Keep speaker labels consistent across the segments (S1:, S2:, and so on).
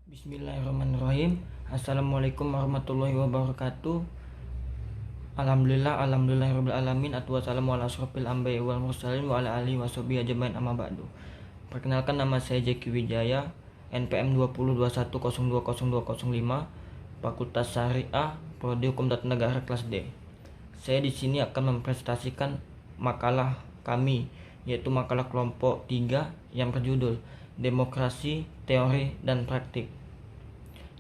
S1: Bismillahirrahmanirrahim. Assalamualaikum warahmatullahi wabarakatuh. Alhamdulillahirabbil alamin. Wassalamu ala asrofil anbiya'i wal mursalin wa ala alihi washabihi ajmain amma ba'du. Perkenalkan, nama saya Jeki Wijaya, NPM 2021020205, Fakultas Syariah, Prodi Hukum Tata Negara kelas D. Saya di sini akan mempresentasikan makalah kami, yaitu makalah kelompok 3 yang berjudul Demokrasi, Teori, dan Praktik,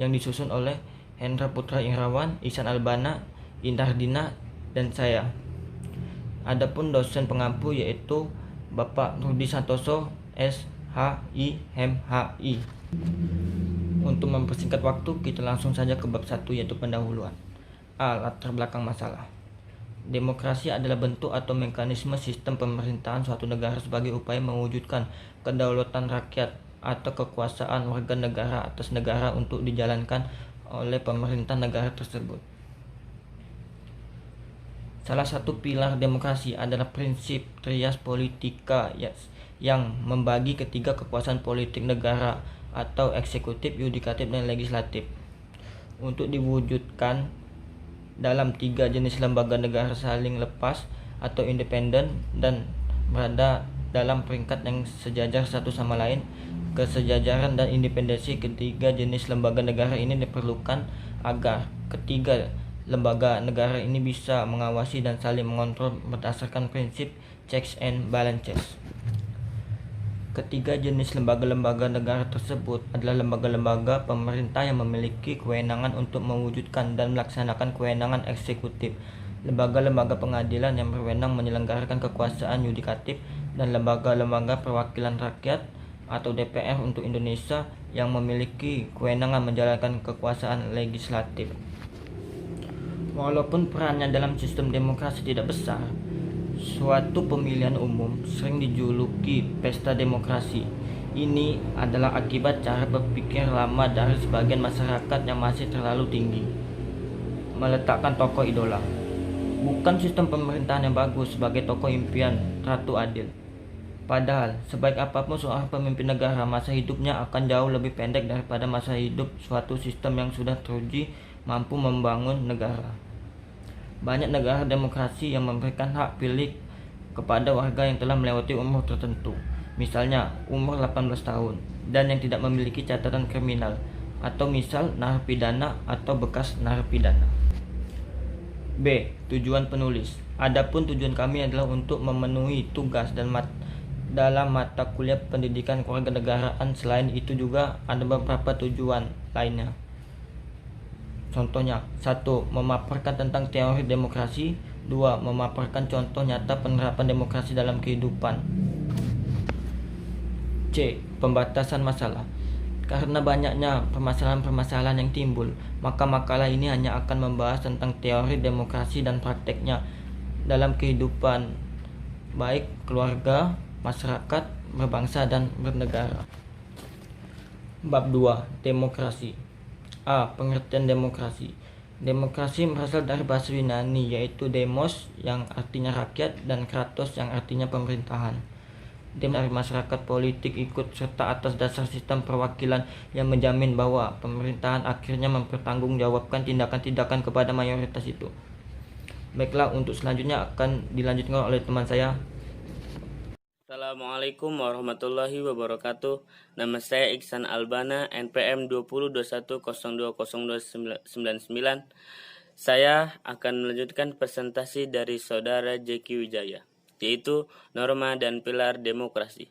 S1: yang disusun oleh Hendra Putra Irawan, Ihsan Albana, Indardina, dan saya. Adapun dosen pengampu yaitu Bapak Rudi Santoso, SHI, MHI. Untuk mempersingkat waktu, kita langsung saja ke bab 1, yaitu pendahuluan. A. Latar belakang masalah. Demokrasi adalah bentuk atau mekanisme sistem pemerintahan suatu negara sebagai upaya mewujudkan kedaulatan rakyat atau kekuasaan warga negara atas negara untuk dijalankan oleh pemerintah negara tersebut. Salah satu pilar demokrasi adalah prinsip trias politika yang membagi ketiga kekuasaan politik negara atau eksekutif, yudikatif, dan legislatif. Untuk diwujudkan dalam 3 jenis lembaga negara saling lepas atau independen dan berada dalam peringkat yang sejajar satu sama lain. Kesejajaran dan independensi ketiga jenis lembaga negara ini diperlukan agar ketiga lembaga negara ini bisa mengawasi dan saling mengontrol berdasarkan prinsip checks and balances. Ketiga jenis lembaga-lembaga negara tersebut adalah lembaga-lembaga pemerintah yang memiliki kewenangan untuk mewujudkan dan melaksanakan kewenangan eksekutif, lembaga-lembaga pengadilan yang berwenang menyelenggarakan kekuasaan yudikatif, dan lembaga-lembaga perwakilan rakyat atau DPR untuk Indonesia yang memiliki kewenangan menjalankan kekuasaan legislatif. Walaupun perannya dalam sistem demokrasi tidak besar, suatu pemilihan umum sering dijuluki pesta demokrasi. Ini adalah akibat cara berpikir lama dari sebagian masyarakat yang masih terlalu tinggi meletakkan tokoh idola, bukan sistem pemerintahan yang bagus, sebagai tokoh impian Ratu Adil. Padahal sebaik apapun seorang pemimpin negara, masa hidupnya akan jauh lebih pendek daripada masa hidup suatu sistem yang sudah teruji mampu membangun negara. Banyak negara demokrasi yang memberikan hak pilih kepada warga yang telah melewati umur tertentu, misalnya umur 18 tahun, dan yang tidak memiliki catatan kriminal, atau misal narapidana atau bekas narapidana. B. Tujuan penulis. Adapun tujuan kami adalah untuk memenuhi tugas dan dalam mata kuliah pendidikan kewarganegaraan. Selain itu juga ada beberapa tujuan lainnya. Contohnya, 1. Memaparkan tentang teori demokrasi. 2. Memaparkan contoh nyata penerapan demokrasi dalam kehidupan. C. Pembatasan masalah. Karena banyaknya permasalahan-permasalahan yang timbul, maka makalah ini hanya akan membahas tentang teori demokrasi dan prakteknya dalam kehidupan baik keluarga, masyarakat, berbangsa, dan bernegara. Bab 2. Demokrasi. A. Pengertian demokrasi. Demokrasi berasal dari bahasa Yunani, yaitu demos yang artinya rakyat dan kratos yang artinya pemerintahan. Dari masyarakat politik ikut serta atas dasar sistem perwakilan yang menjamin bahwa pemerintahan akhirnya mempertanggungjawabkan tindakan-tindakan kepada mayoritas itu. Baiklah, untuk selanjutnya akan dilanjutkan oleh teman saya.
S2: Assalamualaikum warahmatullahi wabarakatuh. Nama saya Ihsan Albana, NPM 2021020299. Saya akan melanjutkan presentasi dari Saudara Jeki Wijaya, yaitu norma dan pilar demokrasi.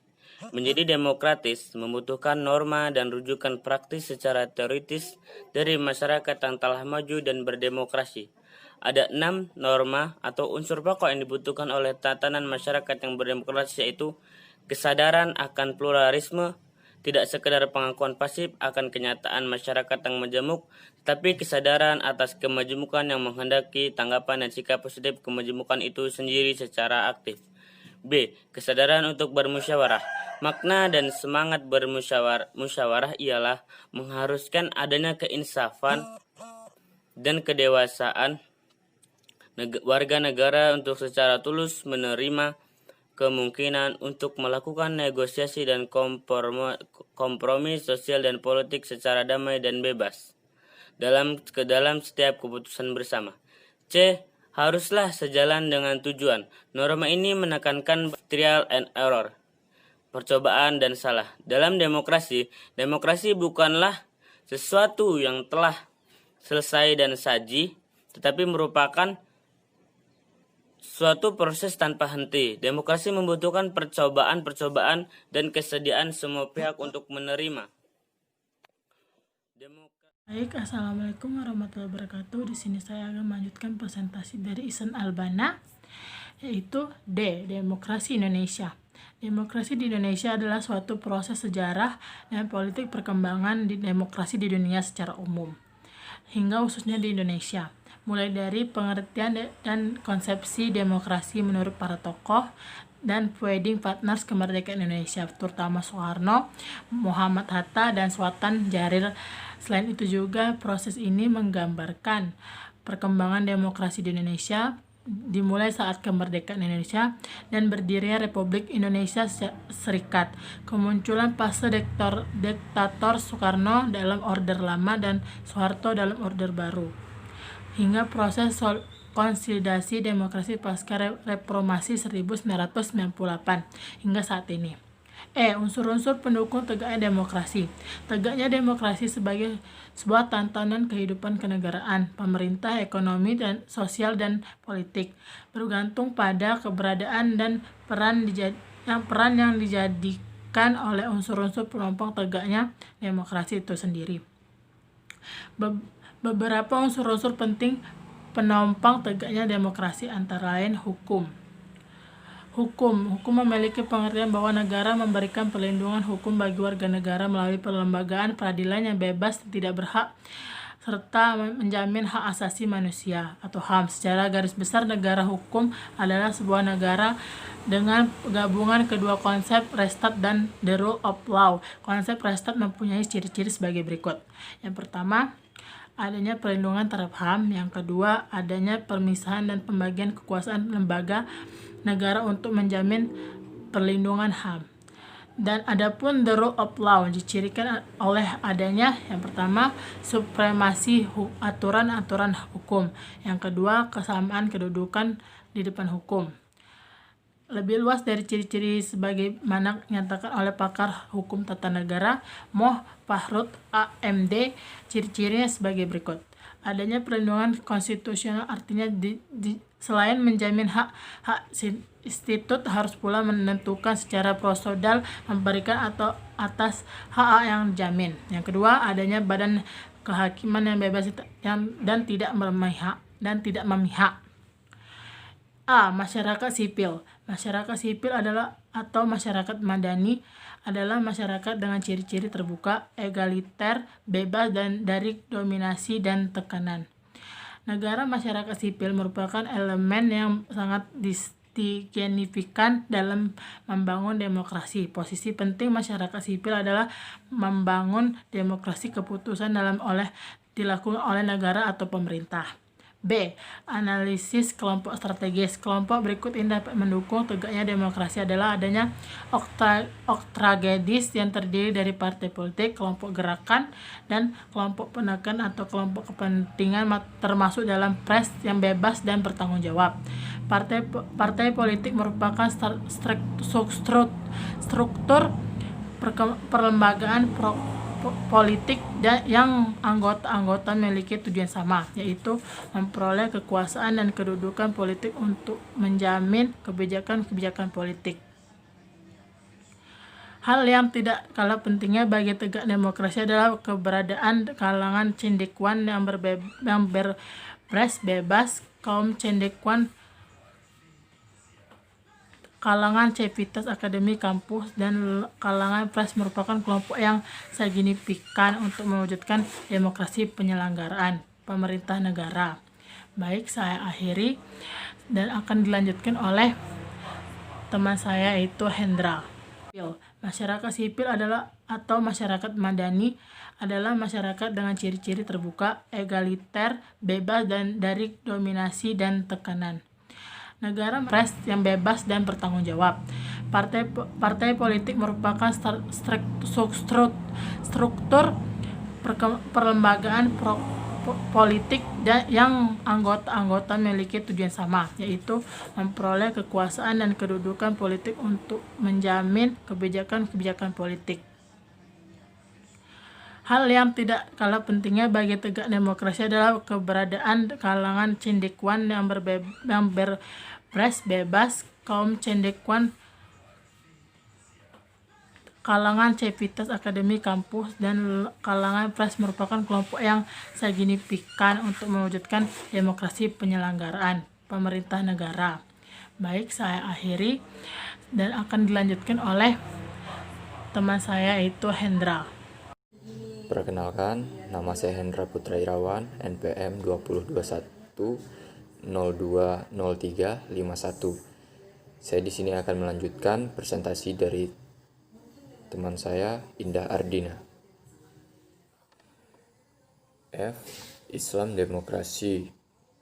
S2: Menjadi demokratis membutuhkan norma dan rujukan praktis secara teoritis dari masyarakat yang telah maju dan berdemokrasi. Ada 6 norma atau unsur pokok yang dibutuhkan oleh tatanan masyarakat yang berdemokrasi, yaitu kesadaran akan pluralisme, tidak sekedar pengakuan pasif akan kenyataan masyarakat yang majemuk, tetapi kesadaran atas kemajemukan yang menghendaki tanggapan dan sikap positif kemajemukan itu sendiri secara aktif. B. Kesadaran untuk bermusyawarah. Makna dan semangat bermusyawarah ialah mengharuskan adanya keinsafan dan kedewasaan warga negara untuk secara tulus menerima kemungkinan untuk melakukan negosiasi dan kompromi sosial dan politik secara damai dan bebas ke dalam setiap keputusan bersama. C. Haruslah sejalan dengan tujuan. Norma ini menekankan trial and error, percobaan dan salah. Dalam demokrasi bukanlah sesuatu yang telah selesai dan saji, tetapi merupakan suatu proses tanpa henti. Demokrasi membutuhkan percobaan dan kesediaan semua pihak untuk menerima.
S3: Baik, assalamualaikum warahmatullahi wabarakatuh. Di sini saya akan melanjutkan presentasi dari Ihsan Albana, yaitu D. Demokrasi Indonesia. Demokrasi di Indonesia adalah suatu proses sejarah dan politik perkembangan di demokrasi di dunia secara umum, hingga khususnya di Indonesia. Mulai dari pengertian dan konsepsi demokrasi menurut para tokoh dan founding partners kemerdekaan Indonesia, terutama Soekarno, Muhammad Hatta, dan Sultan Syahrir. Selain itu juga proses ini menggambarkan perkembangan demokrasi di Indonesia dimulai saat kemerdekaan Indonesia dan berdirinya Republik Indonesia Serikat, kemunculan fase diktator Soekarno dalam order lama dan Soeharto dalam order baru, hingga proses konsolidasi demokrasi pasca reformasi 1998 hingga saat ini. Unsur-unsur pendukung tegaknya demokrasi. Tegaknya demokrasi sebagai sebuah tantangan kehidupan kenegaraan, pemerintah, ekonomi, dan sosial dan politik, bergantung pada keberadaan dan peran yang dijadikan oleh unsur-unsur penopang tegaknya demokrasi itu sendiri. Beberapa unsur-unsur penting penopang tegaknya demokrasi antara lain hukum. Hukum memiliki pengertian bahwa negara memberikan perlindungan hukum bagi warga negara melalui pelembagaan peradilan yang bebas dan tidak berhak, serta menjamin hak asasi manusia atau HAM. Secara garis besar, negara hukum adalah sebuah negara dengan gabungan kedua konsep Restat dan the rule of law. Konsep Restat mempunyai ciri-ciri sebagai berikut. Yang pertama, adanya perlindungan terhadap HAM. Yang kedua, adanya pemisahan dan pembagian kekuasaan lembaga negara untuk menjamin perlindungan HAM. Dan adapun the rule of law dicirikan oleh adanya yang pertama supremasi aturan-aturan hukum, yang kedua kesamaan kedudukan di depan hukum. Lebih luas dari ciri-ciri sebagaimana dinyatakan oleh pakar hukum tata negara Moh Fahrud AMD, ciri-cirinya sebagai berikut. Adanya perlindungan konstitusional, artinya selain menjamin hak institut harus pula menentukan secara prosedural memberikan atau atas hak yang dijamin. Yang kedua, adanya badan kehakiman yang bebas dan tidak memihak. Masyarakat sipil. Masyarakat sipil adalah atau masyarakat madani adalah masyarakat dengan ciri-ciri terbuka, egaliter, bebas dan dari dominasi dan tekanan. Negara masyarakat sipil merupakan elemen yang sangat signifikan dalam membangun demokrasi. Posisi penting masyarakat sipil adalah membangun demokrasi keputusan dilakukan oleh negara atau pemerintah. B. Analisis kelompok strategis. Kelompok berikut ini dapat mendukung tegaknya demokrasi adalah adanya oktragedis yang terdiri dari partai politik, kelompok gerakan, dan kelompok penekan atau kelompok kepentingan termasuk dalam pres yang bebas dan bertanggung jawab. Partai politik merupakan struktur perlembagaan politik yang anggota-anggota memiliki tujuan sama, yaitu memperoleh kekuasaan dan kedudukan politik untuk menjamin kebijakan-kebijakan politik. Hal yang tidak kalah pentingnya bagi tegak demokrasi adalah keberadaan kalangan cendekiawan yang berpres bebas. Kaum cendekiawan, kalangan civitas akademi kampus, dan kalangan pers merupakan kelompok yang signifikan untuk mewujudkan demokrasi penyelenggaraan pemerintah negara. Baik, saya akhiri dan akan dilanjutkan oleh teman saya yaitu Hendra. Masyarakat sipil adalah atau masyarakat madani adalah masyarakat dengan ciri-ciri terbuka, egaliter, bebas dan dari dominasi dan tekanan. Negara pres yang bebas dan bertanggung jawab. Partai politik merupakan struktur perlembagaan politik yang anggota-anggota memiliki tujuan sama, yaitu memperoleh kekuasaan dan kedudukan politik untuk menjamin kebijakan-kebijakan politik. Hal yang tidak kalah pentingnya bagi tegak demokrasi adalah keberadaan kalangan cendekiawan yang berpres bebas. Kaum cendekiawan, kalangan civitas akademi kampus, dan kalangan pers merupakan kelompok yang signifikan untuk mewujudkan demokrasi penyelenggaraan pemerintah negara. Baik, saya akhiri dan akan dilanjutkan oleh teman saya, yaitu Hendra.
S4: Perkenalkan, nama saya Hendra Putra Irawan, NPM 2021-020351. Saya di sini akan melanjutkan presentasi dari teman saya, Indah Ardina. F. Islam Demokrasi.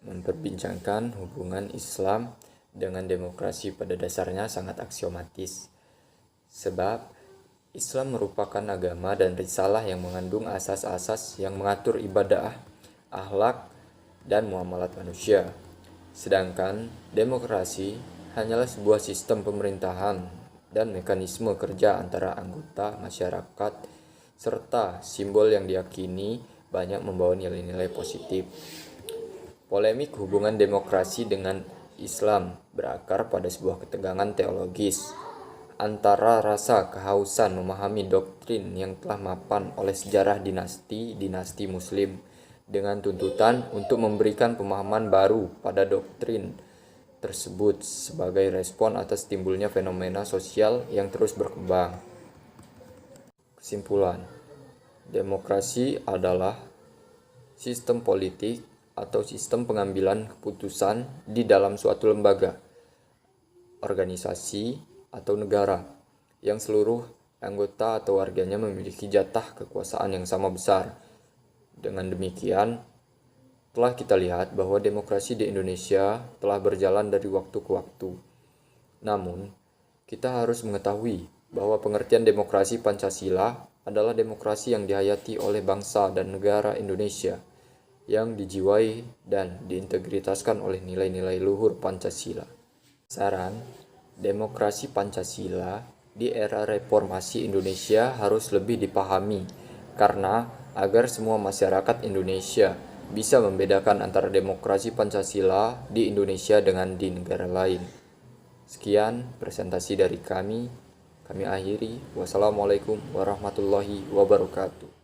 S4: Memperbincangkan hubungan Islam dengan demokrasi pada dasarnya sangat aksiomatis. Sebab Islam merupakan agama dan risalah yang mengandung asas-asas yang mengatur ibadah, akhlak, dan muamalat manusia. Sedangkan demokrasi hanyalah sebuah sistem pemerintahan dan mekanisme kerja antara anggota masyarakat, serta simbol yang diyakini banyak membawa nilai-nilai positif. Polemik hubungan demokrasi dengan Islam berakar pada sebuah ketegangan teologis antara rasa kehausan memahami doktrin yang telah mapan oleh sejarah dinasti Muslim dengan tuntutan untuk memberikan pemahaman baru pada doktrin tersebut sebagai respon atas timbulnya fenomena sosial yang terus berkembang. Kesimpulan, demokrasi adalah sistem politik atau sistem pengambilan keputusan di dalam suatu lembaga, organisasi, atau negara yang seluruh anggota atau warganya memiliki jatah kekuasaan yang sama besar. Dengan demikian, telah kita lihat bahwa demokrasi di Indonesia telah berjalan dari waktu ke waktu. Namun, kita harus mengetahui bahwa pengertian demokrasi Pancasila adalah demokrasi yang dihayati oleh bangsa dan negara Indonesia, yang dijiwai dan diintegritaskan oleh nilai-nilai luhur Pancasila. Saran, demokrasi Pancasila di era reformasi Indonesia harus lebih dipahami karena agar semua masyarakat Indonesia bisa membedakan antara demokrasi Pancasila di Indonesia dengan di negara lain. Sekian presentasi dari kami akhiri. Wassalamualaikum warahmatullahi wabarakatuh.